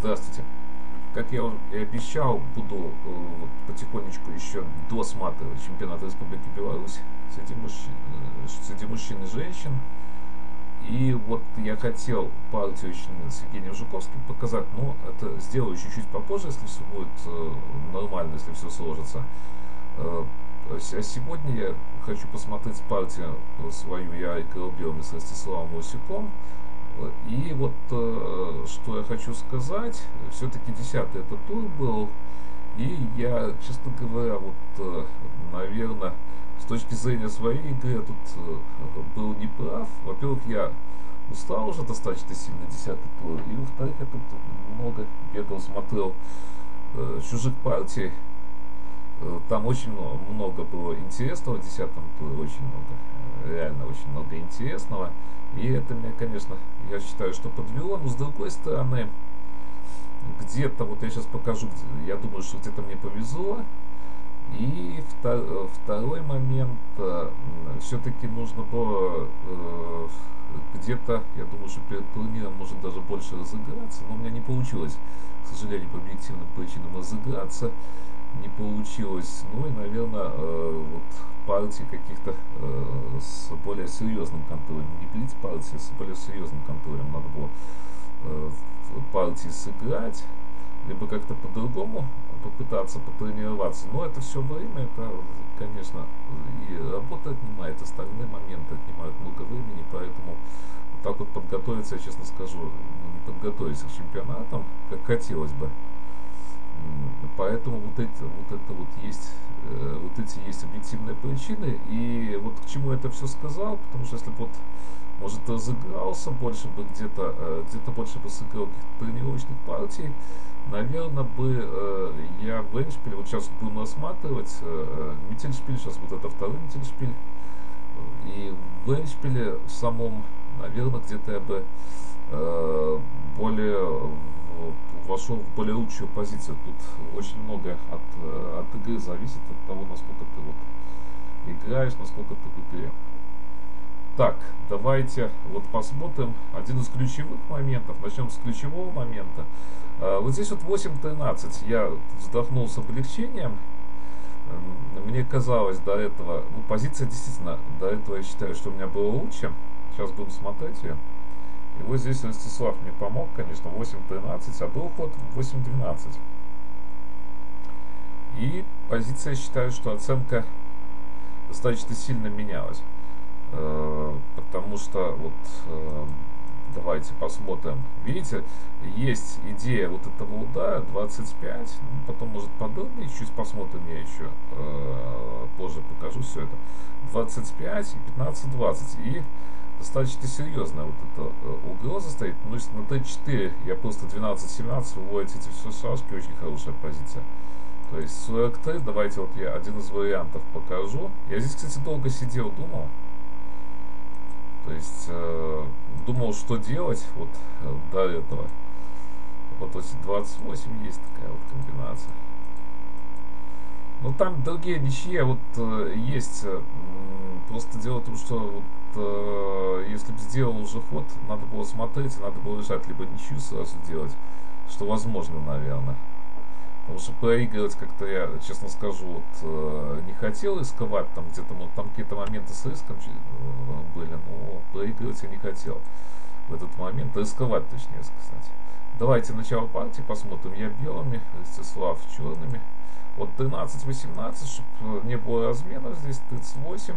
Здравствуйте. Как я уже и обещал, буду вот потихонечку еще досматривать чемпионат Республики Беларусь среди мужчин и женщин. И вот я хотел партию с Евгением Жуковским показать, но это сделаю чуть-чуть попозже, если все будет нормально, если все сложится. А сегодня я хочу посмотреть партию свою «Я играл белыми» с Ростиславом Лосюком. И вот что я хочу сказать, все-таки 10-й это тур был, и я, честно говоря, вот, наверное, с точки зрения своей игры я тут был неправ. Во-первых, я устал уже достаточно сильно 10-й тур, и во-вторых, я тут много бегал, смотрел чужих партий. Там очень много было интересного в 10-м туре, очень много, реально очень много интересного. И это меня, конечно, я считаю, что подвело, но с другой стороны, где-то, вот я сейчас покажу, я думаю, что где-то мне повезло. И второй момент, все-таки нужно было где-то, я думаю, что перед турниром может даже больше разыграться, но у меня не получилось, к сожалению, по объективным причинам разыграться, не получилось. Ну и, наверное, вот партии каких-то с более серьезным контролем, не пилить партии, с более серьезным контролем надо было партии сыграть, либо как-то по-другому попытаться потренироваться. Но это все время, это, конечно, и работа отнимает, остальные моменты отнимают много времени, поэтому вот так вот подготовиться, я честно скажу, не подготовиться к чемпионатам, как хотелось бы. Поэтому вот эти есть объективные причины. И вот к чему я это все сказал, потому что если бы вот, может, разыгрался больше бы где-то больше бы сыграл каких-то тренировочных партий, наверное бы я в эндшпиле, вот сейчас будем рассматривать Миттельшпиль, сейчас вот это второй Миттельшпиль, и в эндшпиле самом, наверное, где-то я бы более вошел в более лучшую позицию. Тут очень много от игры зависит, от того, насколько ты вот играешь, насколько ты в игре. Так, давайте вот посмотрим один из ключевых моментов. Начнем с ключевого момента. Вот здесь вот 8-13. Я вздохнул с облегчением. Мне казалось до этого, ну, позиция действительно, до этого я считаю, что у меня было лучше. Сейчас будем смотреть ее. И вот здесь Ростислав мне помог, конечно, 8-13, а был ход 8-12. И позиция, я считаю, что оценка достаточно сильно менялась. Потому что, вот, давайте посмотрим. Видите, есть идея вот этого удара 25, ну, потом, может, подробнее чуть посмотрим, я еще позже покажу все это. 25 и 15-20. И достаточно серьезная вот эта угроза стоит. Ну, если на Т4 я просто 12-17 выводите эти все шашки, очень хорошая позиция. То есть 43, давайте вот я один из вариантов покажу. Я здесь, кстати, долго сидел, думал. То есть думал, что делать вот до этого. Вот 28 есть такая вот комбинация. Но там другие ничьи, вот есть. Просто дело в том, что вот, если бы сделал уже ход, надо было смотреть, надо было решать, либо ничью сразу делать, что возможно, наверное. Потому что проигрывать как-то, я честно скажу, вот, не хотел рисковать, там где-то, вот, там какие-то моменты с риском были, но проигрывать я не хотел в этот момент, рисковать точнее сказать. Давайте начало партии посмотрим. Я белыми, Ростислав черными. Вот 13-18, чтобы не было разменов, здесь 38,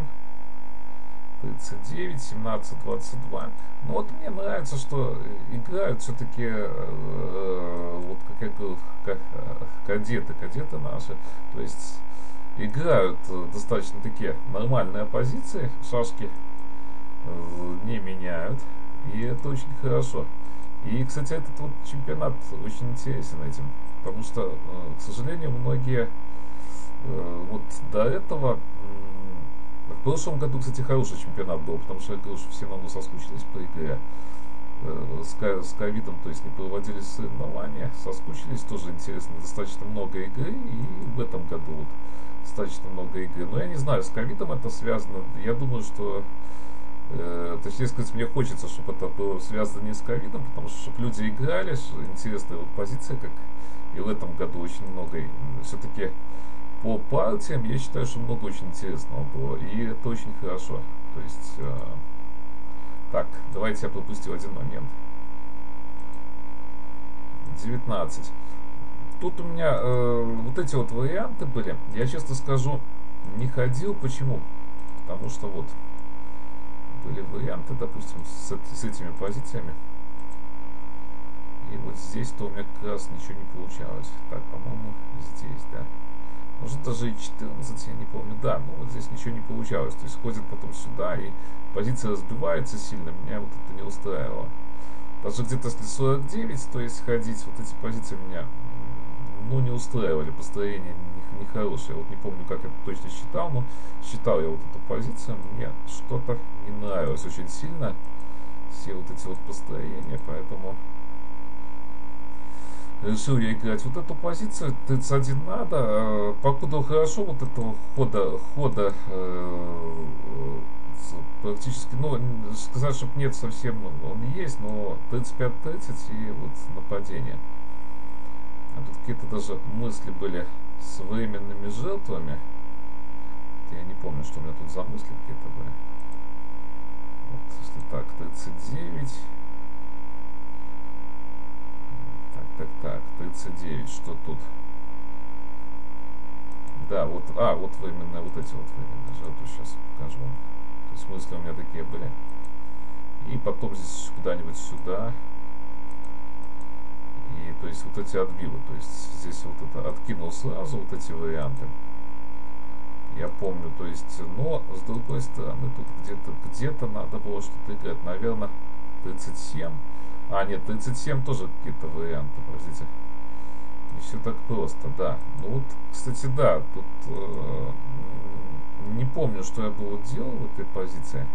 39, 17, 22. Ну вот мне нравится, что играют все-таки, вот как я говорю, кадеты наши. То есть играют достаточно такие нормальные позиции, шашки не меняют. И это очень хорошо. И, кстати, этот вот чемпионат очень интересен этим. Потому что, к сожалению, многие вот до этого... В прошлом году, кстати, хороший чемпионат был, потому что я говорю, что все равно соскучились по игре с ковидом, то есть не проводили соревнования, соскучились, тоже интересно, достаточно много игры, и в этом году вот достаточно много игры. Но я не знаю, с ковидом это связано, я думаю, что точнее сказать, мне хочется, чтобы это было связано не с ковидом, потому что чтобы люди играли, интересная вот позиция, как и в этом году очень много. Все-таки по партиям я считаю, что много очень интересного было, и это очень хорошо. То есть, так, давайте я пропустил один момент. 19. Тут у меня вот эти вот варианты были. Я честно скажу, не ходил. Почему? Потому что вот были варианты, допустим, с этими позициями. И вот здесь-то у меня как раз ничего не получалось. Так, по-моему, здесь, да. Может даже и 14, я не помню. Да, ну вот здесь ничего не получалось. То есть ходит потом сюда, и позиция разбивается сильно. Меня вот это не устраивало. Даже где-то если 49, то есть ходить, вот эти позиции меня, ну, не устраивали. Построение нехорошее. Я вот не помню, как я точно считал, но считал я вот эту позицию. Мне что-то не нравилось очень сильно. Все вот эти вот построения, поэтому решил я играть вот эту позицию. 31 надо. Покуда хорошо вот этого хода практически, ну, сказать, чтобы нет совсем, он есть, но 35-30 и вот нападение. А тут какие-то даже мысли были с временными жертвами. Я не помню, что у меня тут за мысли какие-то были. Вот, если так, 39. Так, 39, что тут? Да, вот, вот временные, вот эти вот временные жертвы, сейчас покажу вам. То есть мысли у меня такие были. И потом здесь куда-нибудь сюда. И то есть вот эти отбивы, то есть здесь вот это откинул сразу вот эти варианты. Я помню, то есть, но с другой стороны, тут где-то надо было что-то играть. Наверное, 37. Нет, 37 тоже какие-то варианты, подождите. Не все так просто, да. Ну вот, кстати, да, тут не помню, что я было делал в этой позиции.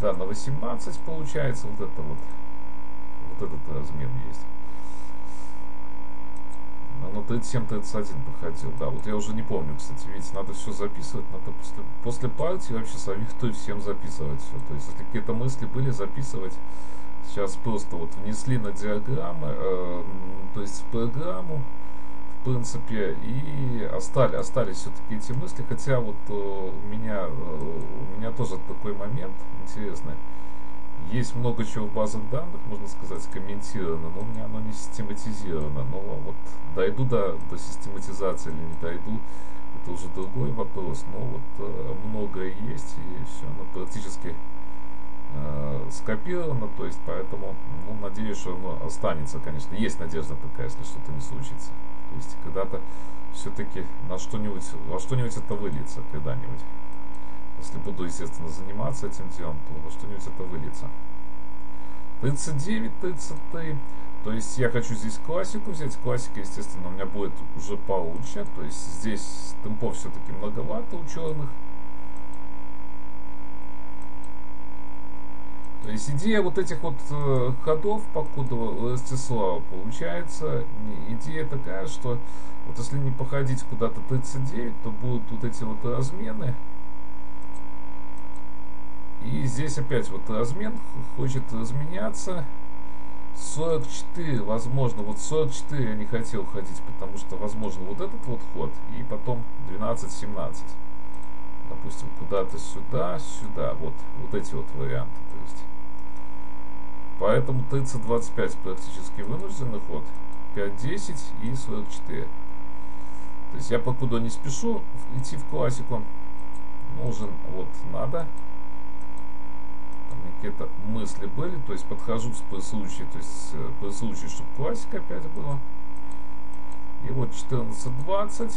Да, на 18 получается вот это вот этот размен есть. Но на 37-31 проходил, да. Вот я уже не помню, кстати, ведь надо все записывать, надо после партии вообще советую всем записывать все. То есть, если какие-то мысли были, записывать. Сейчас просто вот внесли на диаграммы, то есть в программу, в принципе, и остались все-таки эти мысли, хотя вот у меня тоже такой момент интересный. Есть много чего в базах данных, можно сказать, комментировано, но у меня оно не систематизировано. Но вот дойду до систематизации или не дойду, это уже другой вопрос. Но вот многое есть, и все оно практически скопировано, то есть поэтому, ну, надеюсь, что оно останется, конечно. Есть надежда такая, если что-то не случится. То есть когда-то все-таки во что-нибудь это выльется когда-нибудь. Если буду, естественно, заниматься этим делом, то во что-нибудь это выльется. 39, 33. То есть я хочу здесь классику взять. Классика, естественно, у меня будет уже получше. То есть здесь темпов все-таки многовато у черных. То есть идея вот этих вот ходов покуда Ростислава получается, идея такая, что вот если не походить куда-то 39, то будут вот эти вот размены. И здесь опять вот размен хочет разменяться. 44, возможно, вот 44 я не хотел ходить, потому что возможно вот этот вот ход и потом 12-17. Допустим, куда-то сюда, вот эти вот варианты. То есть, поэтому 30-25 практически вынужденный ход, 5-10 и 44. То есть я покуда не спешу идти в классику, нужен вот надо. Какие-то мысли были, то есть подхожу при случае, чтобы классика опять была. И вот 14-20.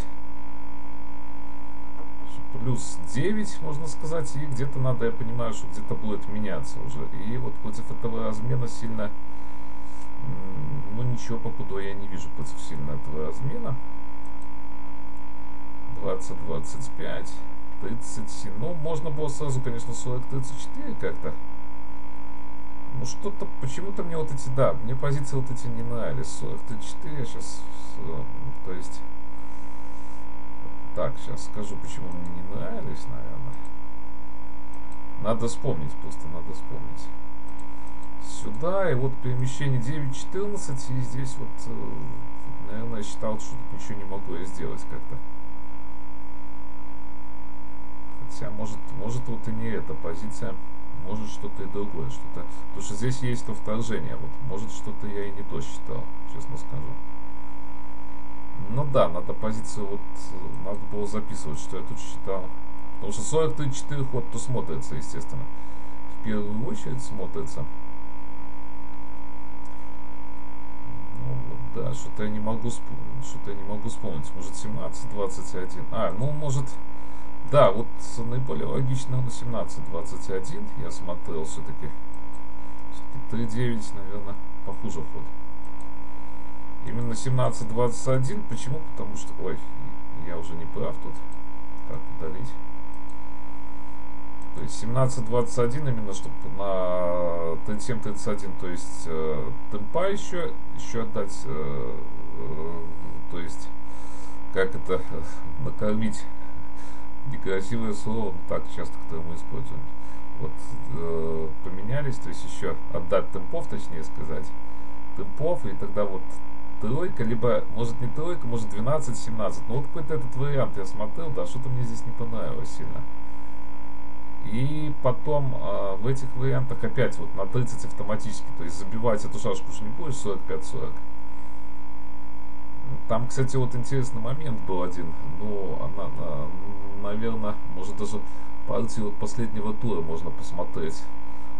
Плюс 9, можно сказать, и где-то надо, я понимаю, что где-то будет меняться уже. И вот против этого размена сильно, ну ничего покуда я не вижу против сильно этого размена. 20-25, 30, ну можно было сразу, конечно, 40-34 как-то. Ну что-то, почему-то мне вот эти, да, мне позиции вот эти не нравились. 40-34, я сейчас, то есть... Так, сейчас скажу, почему мне не нравились, наверное. Надо вспомнить, просто надо вспомнить. Сюда, и вот перемещение 9-14, и здесь вот, наверное, я считал, что тут ничего не могу я сделать как-то. Хотя, может вот и не эта позиция, может что-то и другое, что-то. Потому что здесь есть то вторжение, вот, может что-то я и не то считал, честно скажу. Ну да, надо позицию, вот, надо было записывать, что я тут считал. Потому что 43-4 ход то смотрится, естественно. В первую очередь смотрится. Ну вот, да, что-то я не могу вспомнить. Может 17-21. Ну может. Да, вот наиболее логично на 17-21 я смотрел все-таки. 3-9, наверное, похуже ход. Именно 17-21. Почему? Потому что. Ой, я уже не прав тут. Как удалить? То есть 17-21 именно, чтобы на 37-31, то есть темпа еще отдать, то есть как это накормить, некрасивое слово, так часто, которое мы используем. Вот поменялись, то есть еще отдать темпов, точнее сказать, темпов, и тогда вот тройка, либо, может не тройка, может 12-17, но вот какой-то этот вариант я смотрел, да, что-то мне здесь не понравилось сильно. И потом в этих вариантах опять вот на 30 автоматически, то есть забивать эту шашку уже не будешь 45-40. Там, кстати, вот интересный момент был один, но она, наверное, может даже партию вот последнего тура можно посмотреть.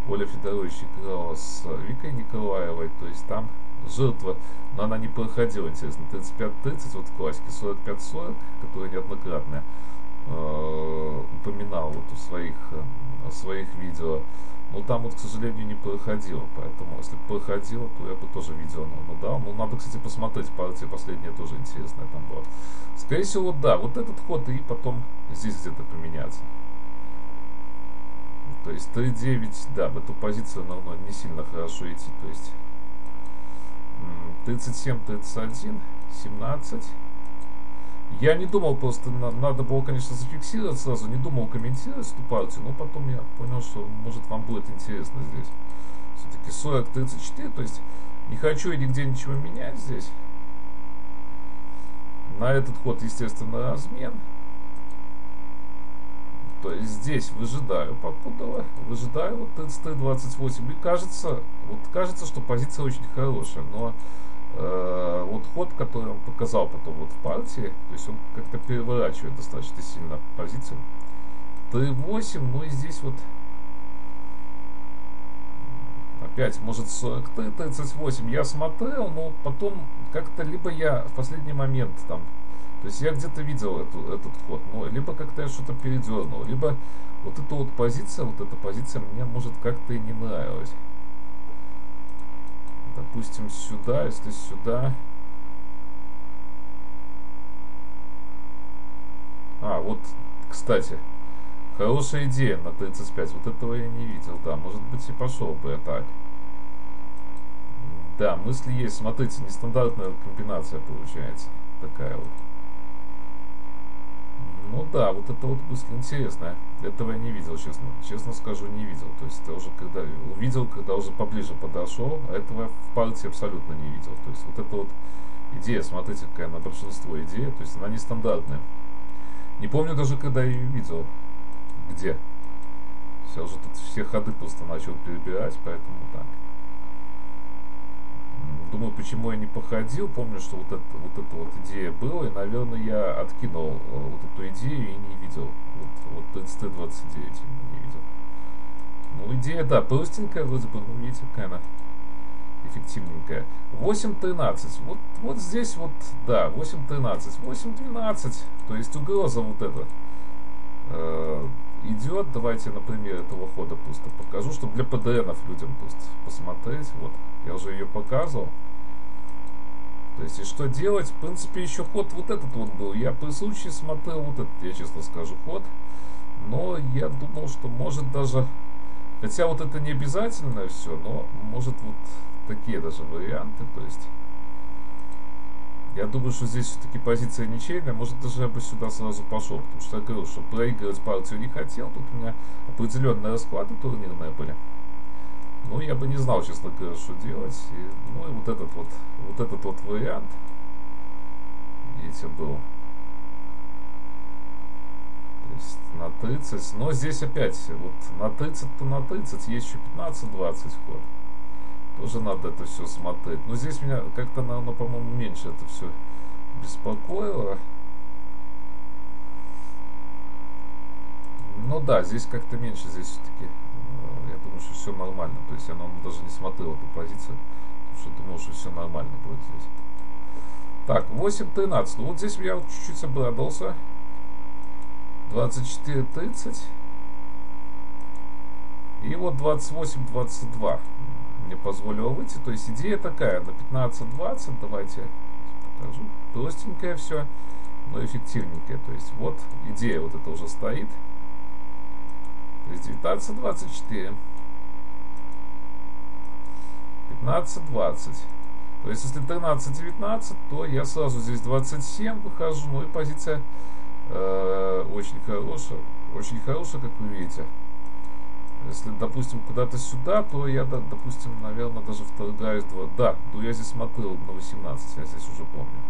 Оля Федорович играла с Викой Николаевой, то есть там жертва, но она не проходила, интересно, 35-30 вот в классике, 45-40, которая неоднократная. Упоминал вот в своих видео, но там вот, к сожалению, не проходило, поэтому если бы проходило, то я бы тоже видео дал. Ну, надо, кстати, посмотреть, партия последняя тоже интересная там была. Скорее всего, да, вот этот ход и потом здесь где-то поменяться. То есть 3-9, да, в эту позицию равно не сильно хорошо идти, то есть 37-31, 17. Я не думал, просто надо было, конечно, зафиксировать сразу, не думал комментировать эту партию, но потом я понял, что может вам будет интересно здесь. Все-таки 40-34, то есть не хочу я нигде ничего менять здесь. На этот ход, естественно, размен. То есть здесь выжидаю попутного, выжидаю вот 33-28. И кажется, что позиция очень хорошая, но вот ход, который он показал потом вот в партии, то есть он как-то переворачивает достаточно сильно позицию. 3-8, ну и здесь вот опять может 43-38 я смотрел, но потом как-то либо я в последний момент там, то есть я где-то видел этот ход, но либо как-то я что-то передернул, либо вот эта вот позиция, мне может как-то и не нравилась. Допустим, сюда, если сюда. Вот, кстати, хорошая идея на 35. Вот этого я не видел, да. Может быть, и пошел бы я так. Да, мысли есть. Смотрите, нестандартная комбинация получается. Такая вот. Ну да, вот это вот мысль интересная. Этого я не видел, честно скажу, не видел. То есть это уже когда увидел, когда уже поближе подошел, а этого в партии абсолютно не видел. То есть вот эта вот идея, смотрите, какая на большинство идея, то есть она нестандартная. Не помню даже, когда я ее видел. Где? Я уже тут все ходы просто начал перебирать, поэтому так. Думаю, почему я не походил. Помню, что вот эта вот идея была, и, наверное, я откинул вот эту идею и не видел. Вот 33-29 не видел. Ну, идея, да, простенькая вроде бы, ну, видите, какая она эффективненькая. 8-13. Вот здесь вот, да, 8-13. 8-12. То есть угроза вот эта идет. Давайте на примере этого хода просто покажу, чтобы для ПДНов людям просто посмотреть. Вот, я уже ее показывал. То есть, и что делать? В принципе, еще ход вот этот вот был. Я при случае смотрел вот этот, я честно скажу, ход. Но я думал, что может даже... Хотя вот это не обязательно все, но может вот такие даже варианты. То есть, Я думаю, что здесь все-таки позиция ничейная. Может, даже я бы сюда сразу пошел, потому что я говорил, что проигрывать партию не хотел. Тут у меня определенные расклады турнирные были. Ну, я бы не знал, честно говоря, что делать. Ну, и вот этот вот вариант, видите, был. То есть на 30. Но здесь опять, вот на 30-то на 30, есть еще 15-20 ход. Тоже надо это все смотреть. Но здесь меня как-то, наверное, по-моему, меньше это все беспокоило. Ну да, здесь как-то меньше, здесь все-таки, я думаю, что все нормально. То есть я, наверное, даже не смотрел эту позицию, потому что думал, что все нормально будет здесь. Так, 8-13. Ну вот здесь я вот чуть-чуть обрадовался. 24-30. И вот 28-22 мне позволило выйти. То есть идея такая, на 15-20, давайте покажу. Простенькое все, но эффективненькое. То есть вот идея вот это уже стоит. То есть 19-24. 15-20. То есть если 13-19, то я сразу здесь 27 выхожу. Ну и позиция очень хорошая, как вы видите. Если, допустим, куда-то сюда, то я, допустим, наверное, даже вторгаюсь. Да, ну я здесь смотрел на 18, я здесь уже помню.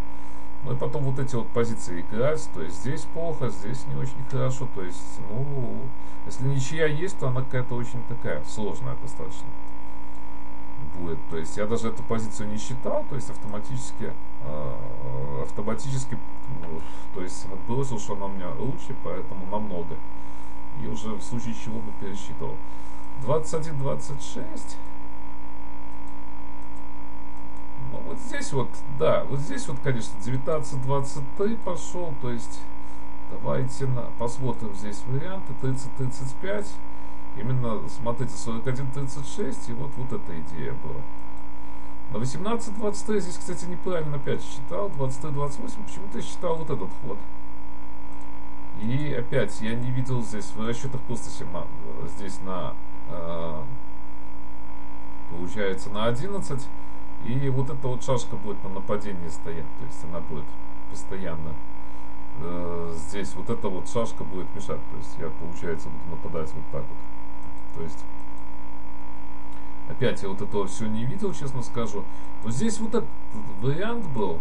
Ну и потом вот эти вот позиции играть, то есть здесь плохо, здесь не очень хорошо. То есть, ну, если ничья есть, то она какая-то очень такая сложная достаточно будет. То есть я даже эту позицию не считал, то есть автоматически, то есть отбросил, что она у меня лучше, поэтому намного. И уже в случае чего бы пересчитывал. 21-26. Ну вот здесь вот, да, вот здесь вот, конечно, 19-23 пошел. То есть давайте посмотрим здесь варианты. 30-35. Именно, смотрите, 41-36. И вот эта идея была. На 18-23 здесь, кстати, неправильно опять считал. 23-28. Почему-то я считал вот этот ход. И опять я не видел здесь в расчетах просто здесь получается на 11. И вот эта вот шашка будет на нападении стоять. То есть она будет постоянно здесь вот эта вот шашка будет мешать. То есть я, получается, буду нападать вот так вот. То есть опять я вот этого все не видел, честно скажу. Но здесь вот этот вариант был.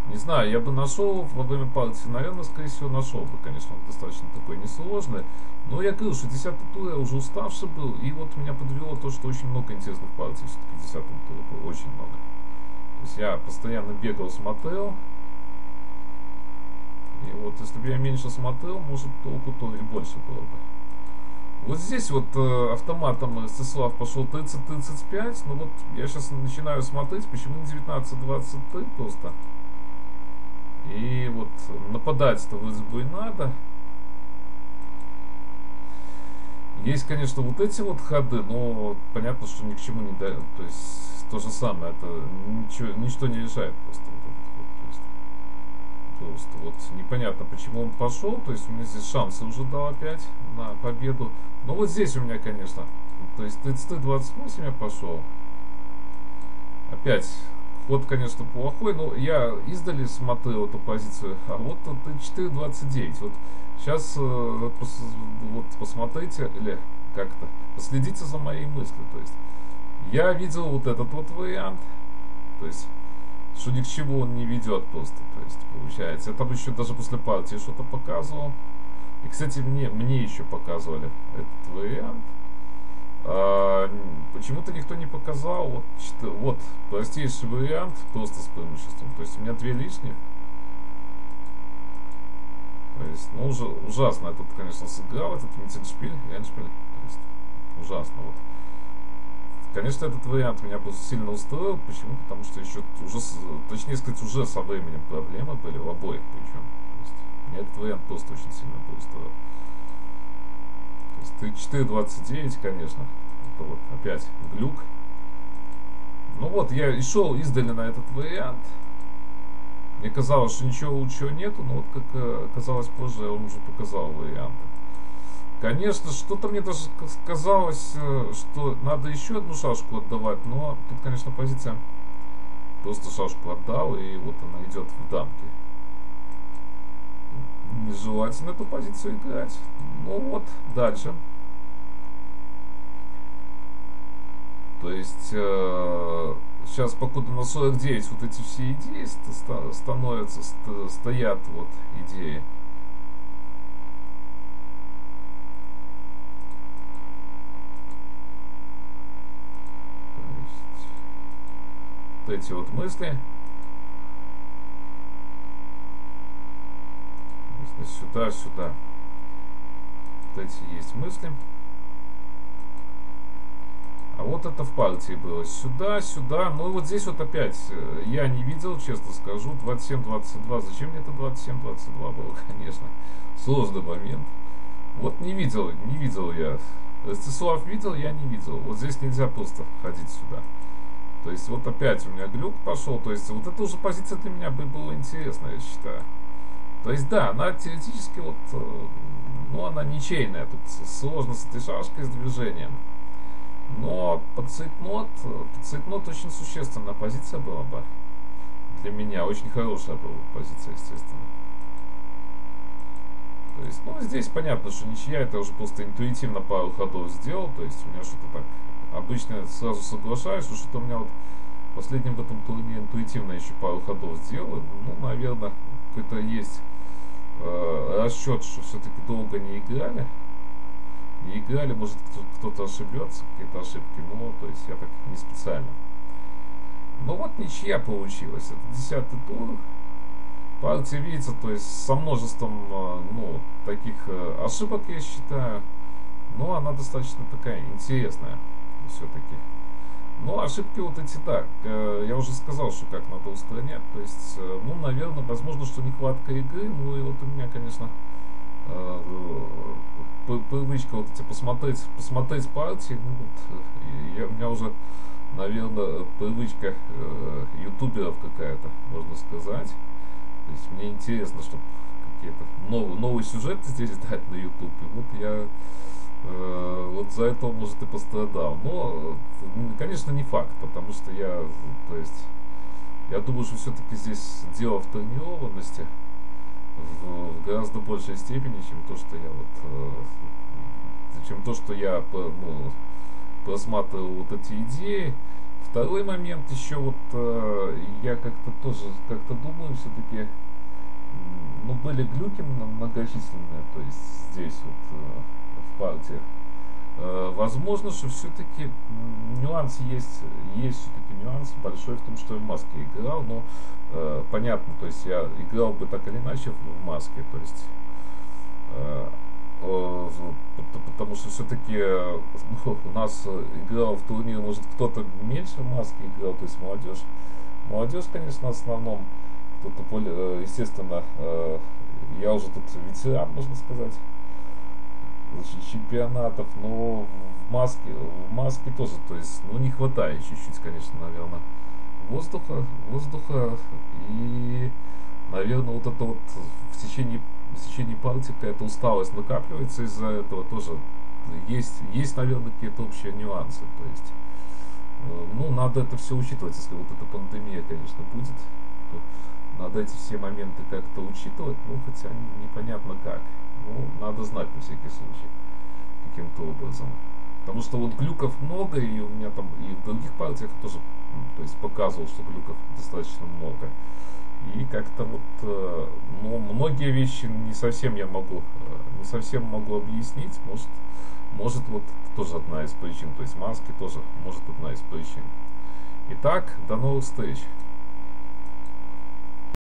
Не знаю, я бы нашел во время партии, наверное, скорее всего, нашел бы, конечно, он достаточно такой несложный. Но я говорил, что 10-й тур я уже уставший был, и вот меня подвело то, что очень много интересных партий все-таки в 10-м туре было, очень много. То есть я постоянно бегал, смотрел. И вот если бы я меньше смотрел, может, толку-то и больше было бы. Вот здесь вот автоматом Ростислав пошел 30-35, но вот я сейчас начинаю смотреть, почему не 19-23 просто. И вот нападать-то вроде бы и надо. Есть, конечно, вот эти вот ходы, но понятно, что ни к чему не дает. То есть то же самое, это ничто не решает просто вот этот ход. То есть просто вот непонятно, почему он пошел. То есть у меня здесь шансы уже дал опять на победу. Но вот здесь у меня, конечно, то есть 33-28 я пошел. Опять. Ход, конечно, плохой, но я издали смотрел эту позицию, а вот 4.29. Вот сейчас вот посмотрите, или как-то последите за моей мыслью. То есть я видел вот этот вот вариант, то есть что ни к чему он не ведет просто. То есть получается, я там еще даже после партии что-то показывал. И, кстати, мне еще показывали этот вариант. Почему-то никто не показал. Вот простейший вариант, просто с преимуществом. То есть у меня 2 лишних. То есть, ну, уже ужасно этот, конечно, сыграл, этот Эндшпиль. То есть ужасно. Вот. Конечно, этот вариант меня просто сильно устроил. Почему? Потому что еще уже, точнее сказать, уже со временем проблемы были в обоих причем. То есть, меня этот вариант просто очень сильно устроил. 4.29, конечно. Это вот опять глюк. Ну вот, я и шел издали на этот вариант. Мне казалось, что ничего лучшего нету, но вот как оказалось позже, он уже показал варианты. Конечно, что-то мне даже казалось, что надо еще одну шашку отдавать, но тут, конечно, позиция Просто шашку отдал, и вот она идет в дамке. Нежелательно эту позицию играть. Ну вот, дальше. То есть сейчас покуда на 49 вот эти все идеи становятся, стоят вот идеи. То есть вот эти вот мысли. Сюда, сюда. Вот эти есть мысли. А вот это в партии было. Сюда, сюда. Ну и вот здесь вот опять я не видел, честно скажу. 27-22. Зачем мне это 27-22 было, конечно. Сложный момент. Вот не видел я. Ростислав видел, я не видел. Вот здесь нельзя просто ходить сюда. То есть вот опять у меня глюк пошел. То есть вот эта уже позиция для меня была интересна, я считаю. То есть да, она теоретически вот, ну она ничейная. Тут сложно с этой шашкой, с движением. Но под цейтнот очень существенная позиция была бы для меня. Очень хорошая была позиция, естественно. То есть, ну, здесь понятно, что ничья, это уже просто интуитивно пару ходов сделал. То есть, у меня что-то так, обычно сразу соглашаюсь, что что-то у меня вот последним в этом турнире интуитивно еще пару ходов сделал. Ну, наверное, какой-то есть расчет, что все-таки долго не играли. Не играли, может кто-то ошибется, какие-то ошибки, но то есть я так не специально. Ну вот ничья получилась, это 10-й тур. Партия видится, то есть со множеством, ну, таких ошибок, я считаю, но она достаточно такая интересная все-таки. Но ошибки вот эти, да, я уже сказал, что как надо устранять, то есть, ну, наверное, возможно, что нехватка игры, ну и вот у меня, конечно, привычка вот эти посмотреть партии, ну вот, у меня уже, наверное, привычка ютуберов какая-то, можно сказать. То есть мне интересно, чтобы какие-то новые сюжеты здесь дать на YouTube. И вот я вот за это, может, и пострадал. Но, конечно, не факт, потому что я думаю, что все-таки здесь дело в тренированности в гораздо большей степени, чем то, что я просматривал вот эти идеи. Второй момент еще вот я как-то думаю, все-таки, ну, были глюки многочисленные, то есть здесь вот в партиях. Возможно, что все-таки нюанс есть все-таки нюанс большой в том, что я в маске играл, но понятно, то есть я играл бы так или иначе в маске, то есть потому что все-таки у нас играл в турнир, может, кто-то меньше в маске играл, то есть молодежь, конечно, в основном, кто-то более, естественно, я уже тут ветеран, можно сказать, чемпионатов, но в маске тоже, то есть, ну, не хватает чуть-чуть, конечно, наверное, воздуха, и, наверное, вот это вот в течение партии какая-то усталость накапливается из-за этого тоже. Есть, наверное, какие-то общие нюансы, то есть, ну, надо это все учитывать, если вот эта пандемия, конечно, будет, то надо эти все моменты как-то учитывать, ну, хотя непонятно как. Ну, надо знать на всякий случай, каким-то образом. Потому что вот глюков много, и у меня там и в других партиях тоже, то есть, показывал, что глюков достаточно много. И как-то вот, ну, многие вещи не совсем могу объяснить. Может вот тоже одна из причин. То есть маски тоже может одна из причин. Итак, до новых встреч.